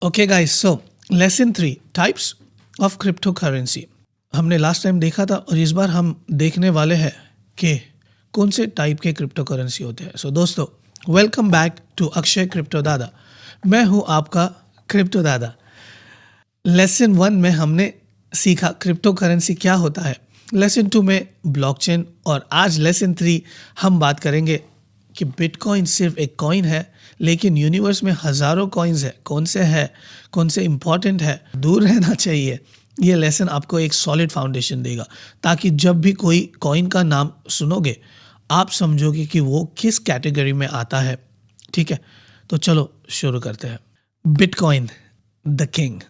Okay guys, so lesson 3 types of crypto currency हमने last time देखा था और इस बार हम देखने वाले हैं कि कौन से टाइप के क्रिप्टो करेंसी होते हैं। सो दोस्तों, welcome back to Akshay Crypto Dada. मैं हूं आपका क्रिप्टो दादा। लेसन 1 में हमने सीखा क्रिप्टो करेंसी क्या होता है, लेसन 2 में ब्लॉकचेन, और आज लेसन 3 हम बात करेंगे कि बिटकॉइन सिर्फ एक कॉइन है लेकिन यूनिवर्स में हज़ारों कॉइन्स है। कौन से इंपॉर्टेंट है, दूर रहना चाहिए। ये लेसन आपको एक सॉलिड फाउंडेशन देगा ताकि जब भी कोई कॉइन का नाम सुनोगे आप समझोगे कि वो किस कैटेगरी में आता है। ठीक है, तो चलो शुरू करते हैं। Bitcoin the king.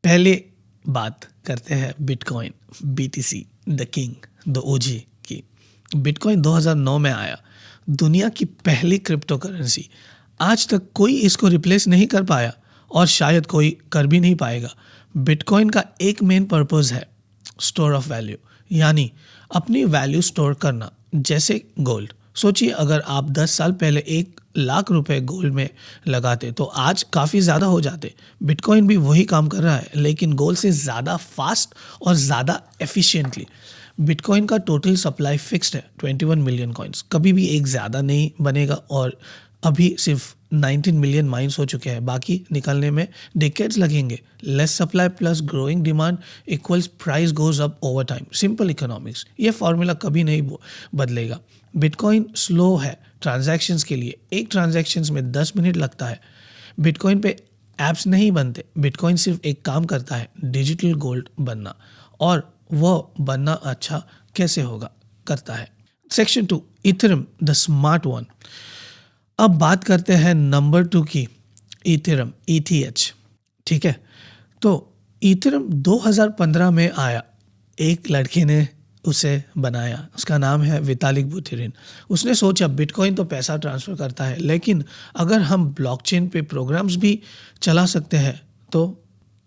पहले बात करते हैं bitcoin BTC the king the OG की। बिटकॉइन 2009 में आया, दुनिया की पहली क्रिप्टो करेंसी। आज तक कोई इसको रिप्लेस नहीं कर पाया और शायद कोई कर भी नहीं पाएगा। बिटकॉइन का एक मेन पर्पस है स्टोर ऑफ वैल्यू, यानी अपनी वैल्यू स्टोर करना, जैसे गोल्ड। सोचिए अगर आप 10 साल पहले 1 लाख रुपए गोल्ड में लगाते तो आज काफ़ी ज़्यादा हो जाते। बिटकॉइन भी वही काम कर रहा है लेकिन गोल्ड से ज़्यादा फास्ट और ज़्यादा एफिशिएंटली। बिटकॉइन का टोटल सप्लाई फिक्स्ड है 21 मिलियन कॉइन्स, कभी भी एक ज़्यादा नहीं बनेगा और अभी सिर्फ 19 मिलियन माइंस हो चुके हैं, बाकी निकलने में डिकेड्स लगेंगे। Less supply plus growing demand equals price goes up over time. Simple economics, ये फॉर्मूला कभी नहीं बदलेगा। बिटकॉइन स्लो है ट्रांजैक्शंस के लिए, एक ट्रांजैक्शंस में 10 मिनट लगता है। बिटकॉइन पे ऐप्स नहीं बनते, बिटकॉइन सिर्फ एक काम करता है, डिजिटल गोल्ड बनना। और वो बनना अच्छा कैसे होगा, करता है। Section 2 Ethereum the smart one. अब बात करते हैं नंबर 2 की, इथेरियम ETH। ठीक है, तो इथेरियम 2015 में आया, एक लड़के ने उसे बनाया, उसका नाम है वितालिक बुटेरिन। उसने सोचा बिटकॉइन तो पैसा ट्रांसफ़र करता है लेकिन अगर हम ब्लॉकचेन पे प्रोग्राम्स भी चला सकते हैं तो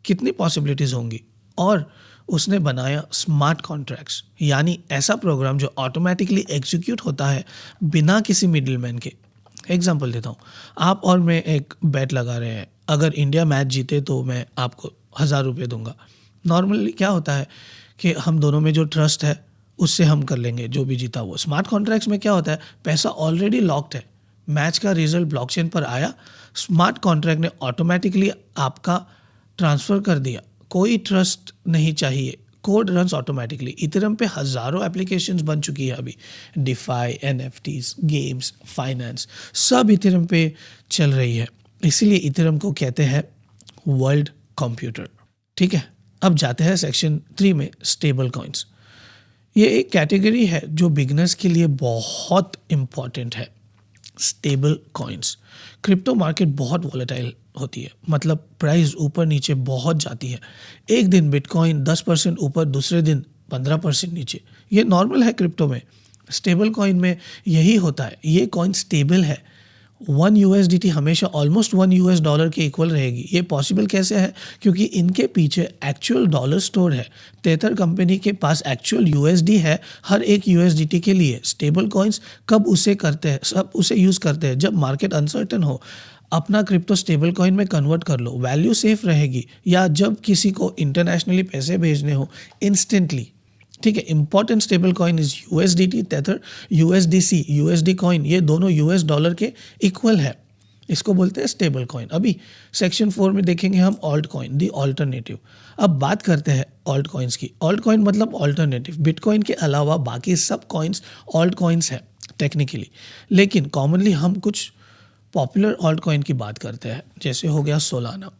कितनी पॉसिबिलिटीज़ होंगी। और उसने बनाया स्मार्ट कॉन्ट्रैक्ट्स, यानी ऐसा प्रोग्राम जो ऑटोमेटिकली एग्जीक्यूट होता है बिना किसी मिडिलमैन के। एग्जांपल देता हूँ, आप और मैं एक बेट लगा रहे हैं, अगर इंडिया मैच जीते तो मैं आपको 1000 रुपये दूंगा। नॉर्मली क्या होता है कि हम दोनों में जो ट्रस्ट है उससे हम कर लेंगे जो भी जीता वो। स्मार्ट कॉन्ट्रैक्ट्स में क्या होता है, पैसा ऑलरेडी लॉक्ड है, मैच का रिजल्ट ब्लॉकचेन पर आया, स्मार्ट कॉन्ट्रैक्ट ने ऑटोमेटिकली आपका ट्रांसफ़र कर दिया, कोई ट्रस्ट नहीं चाहिए, कोड रन्स ऑटोमेटिकली। इथेरियम पे हज़ारों एप्लीकेशंस बन चुकी है अभी, डिफाई, NFTs, गेम्स, फाइनेंस, सब इथेरियम पे चल रही है। इसीलिए इथेरियम को कहते हैं वर्ल्ड कंप्यूटर। ठीक है, अब जाते हैं सेक्शन 3 में, स्टेबल कॉइन्स। ये एक कैटेगरी है जो बिगनर्स के लिए बहुत इम्पॉर्टेंट है। स्टेबल कॉइन्स, क्रिप्टो मार्केट बहुत वॉलेटाइल होती है, मतलब प्राइस ऊपर नीचे बहुत जाती है। एक दिन बिटकॉइन 10% ऊपर, दूसरे दिन 15% नीचे, ये नॉर्मल है क्रिप्टो में। स्टेबल कॉइन में यही होता है, ये कॉइन स्टेबल है। 1 USDT हमेशा ऑलमोस्ट $1 के इक्वल रहेगी। ये पॉसिबल कैसे है, क्योंकि इनके पीछे एक्चुअल डॉलर स्टोर है। तेथर कंपनी के पास एक्चुअल USD है हर एक USDT के लिए। स्टेबल कॉइन्स कब उसे करते हैं, सब उसे यूज़ करते हैं जब मार्केट अनसर्टन हो। अपना क्रिप्टो स्टेबल कॉइन में कन्वर्ट कर लो, वैल्यू सेफ रहेगी। या जब किसी को इंटरनेशनली पैसे भेजने हो इंस्टेंटली। ठीक है, important stable coin is USDT, तेथर, USDC, USD coin, ये दोनों $, के इक्वल है, इसको बोलते हैं स्टेबल कॉइन। अभी सेक्शन 4 में देखेंगे हम ऑल्ट कॉइन, दी ऑल्टरनेटिव। अब बात करते हैं ऑल्ट कॉइन्स की। ऑल्ट कॉइन मतलब ऑल्टरनेटिव, बिटकॉइन के अलावा बाकी सब कॉइन्स ऑल्ट कॉइन्स हैं टेक्निकली, लेकिन कॉमनली हम कुछ पॉपुलर ऑल्ट कॉइन की बात करते हैं। जैसे हो गया सोलाना,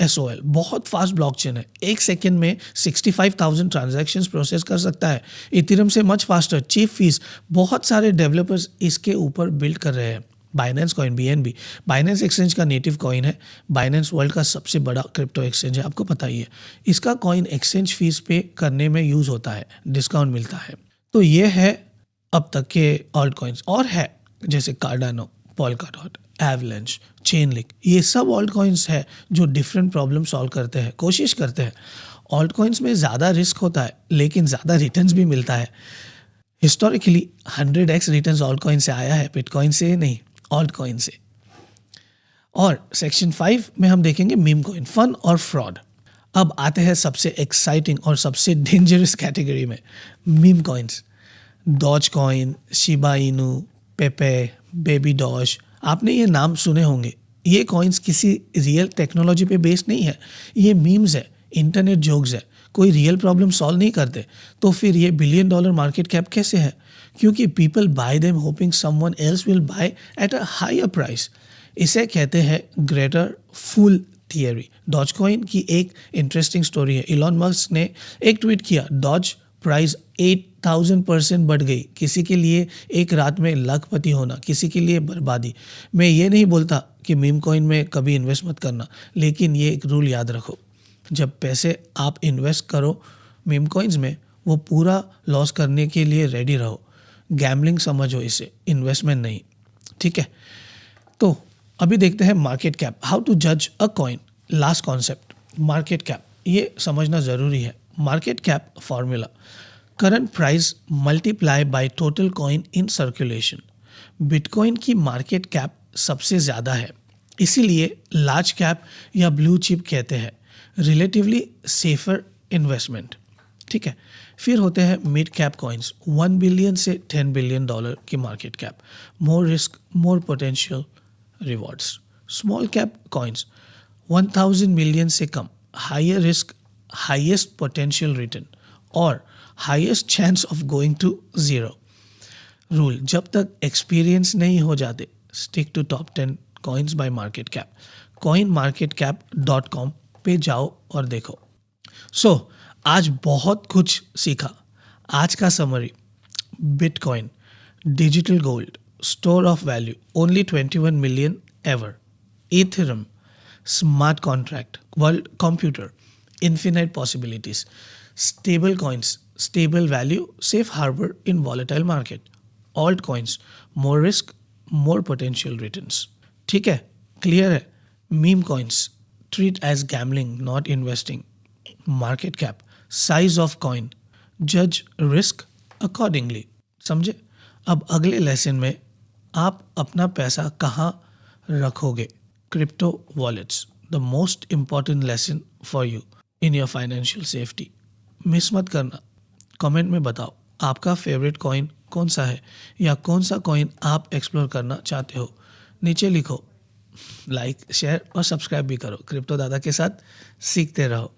SOL, बहुत फास्ट ब्लॉकचेन है, एक सेकेंड में 65,000 ट्रांजैक्शंस प्रोसेस कर सकता है। इथेरियम से मच फास्टर, चीप फीस, बहुत सारे डेवलपर्स इसके ऊपर बिल्ड कर रहे हैं। Binance coin, BNB, Binance exchange का नेटिव कॉइन है। बाइनेंस वर्ल्ड का सबसे बड़ा क्रिप्टो एक्सचेंज है, आपको पता ही है। इसका कॉइन एक्सचेंज फीस पे करने में यूज़ होता है, डिस्काउंट मिलता है। तो ये है अब तक के ऑल्ट कॉइन्स। और है जैसे कार्डानो, पोल्काडॉट, एवलेंच, चेनलिंक, ये सब ऑल्ट कॉइन्स है जो डिफरेंट प्रॉब्लम सॉल्व करते हैं, कोशिश करते हैं। ऑल्ट कॉइन्स में ज़्यादा रिस्क होता है लेकिन ज़्यादा रिटर्न्स भी मिलता है। Historically 100x returns alt coin से आया है, बिटकॉइन से नहीं, ऑल्ट कॉइन से। और सेक्शन 5 में हम देखेंगे मीम कॉइन, फन और फ्रॉड। अब आते हैं सबसे एक्साइटिंग और सबसे डेंजरस कैटेगरी में, meme coins. Doge coin, Shiba Inu, Pepe, baby doge, आपने ये नाम सुने होंगे। ये कॉइन्स किसी रियल टेक्नोलॉजी पे बेस्ड नहीं है, ये मीम्स है, इंटरनेट जोक्स है, कोई रियल प्रॉब्लम सॉल्व नहीं करते। तो फिर ये $1 बिलियन मार्केट कैप कैसे है? क्योंकि people buy them hoping someone else will buy at a higher price. इसे कहते हैं greater fool theory. Dogecoin की एक इंटरेस्टिंग स्टोरी है। इलॉन मस्क ने एक ट्वीट किया, डॉज प्राइस 8000% बढ़ गई। किसी के लिए एक रात में लाखपति होना, किसी के लिए बर्बादी। मैं ये नहीं बोलता कि मीम कॉइन में कभी इन्वेस्ट मत करना, लेकिन ये एक रूल याद रखो, जब पैसे आप इन्वेस्ट करो मीम कॉइन्स में, वो पूरा लॉस करने के लिए रेडी रहो। गैम्बलिंग समझो इसे, इन्वेस्टमेंट नहीं, ठीक है। तो अभी देखते हैं मार्केट कैप, हाउ टू जज अ coin. Last concept, market cap, ये समझना ज़रूरी है। Market cap formula, current price multiply by total coin in circulation. Bitcoin की मार्केट कैप सबसे ज़्यादा है, इसीलिए लार्ज कैप या ब्लू चिप कहते हैं, रिलेटिवली सेफर इन्वेस्टमेंट, ठीक है। फिर होते हैं मिड कैप कॉइन्स, 1 बिलियन से $10 बिलियन की market cap, more risk more potential rewards. Small cap coins 1000 million से कम, higher risk highest potential return और highest chance of going to zero. Rule, जब तक एक्सपीरियंस नहीं हो जाते, stick to top 10 coins by market cap. coinmarketcap.com पे जाओ और देखो। सो आज बहुत कुछ सीखा। आज का summary, bitcoin digital gold, store of value, only 21 million ever. Ethereum smart contract, world computer, infinite possibilities. Stable coins, stable value, safe harbor in volatile market. Altcoins, more risk, more potential returns. ठीक है, clear है। Meme coins, treat as gambling, not investing. Market cap, size of coin, judge risk accordingly. समझे? अब अगले lesson में आप अपना पैसा कहाँ रखोगे? Crypto wallets, the most important lesson for you in your financial safety. Miss मत करना। कमेंट में बताओ आपका फेवरेट कॉइन कौन सा है या कौन सा कॉइन आप एक्सप्लोर करना चाहते हो। नीचे लिखो। लाइक, शेयर और सब्सक्राइब भी करो। क्रिप्टो दादा के साथ सीखते रहो।